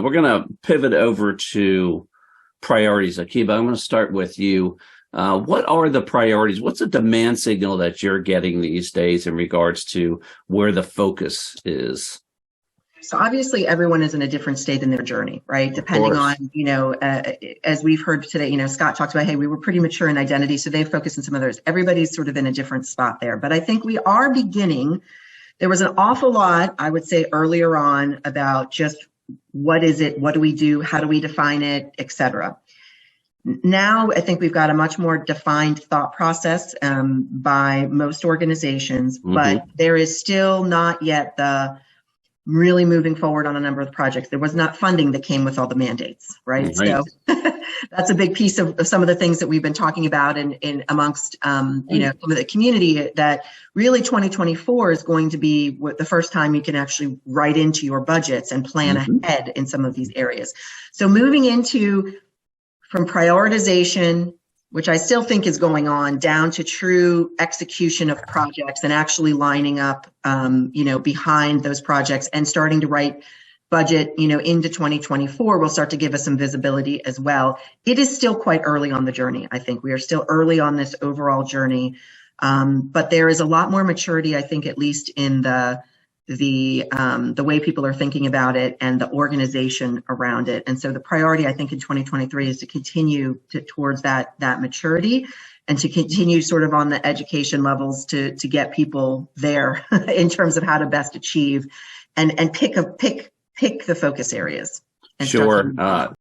we're going to pivot over to priorities. Akiba, I'm going to start with you. What are the priorities? What's the demand signal that you're getting these days in regards to where the focus is? So obviously everyone is in a different state in their journey, right? Depending on, as we've heard today, Scott talked about, hey, we were pretty mature in identity, so they focus on some others. Everybody's sort of in a different spot there. But I think we are beginning. There was an awful lot, I would say, earlier on about just what is it, what do we do, how do we define it, et cetera. Now, I think we've got a much more defined thought process by most organizations, but there is still not yet the really moving forward on a number of projects. There was not funding that came with all the mandates, right? So that's a big piece of some of the things that we've been talking about in amongst, some of the community, that really 2024 is going to be the first time you can actually write into your budgets and plan ahead in some of these areas. So moving from prioritization, which I still think is going on, down to true execution of projects and actually lining up, behind those projects and starting to write budget, into 2024 will start to give us some visibility as well. It is still quite early on the journey. I think we are still early on this overall journey, but there is a lot more maturity, I think, at least in the way people are thinking about it and the organization around it. And so the priority, I think, in 2023 is to continue towards that maturity and to continue sort of on the education levels to get people there in terms of how to best achieve and pick the focus areas. Sure.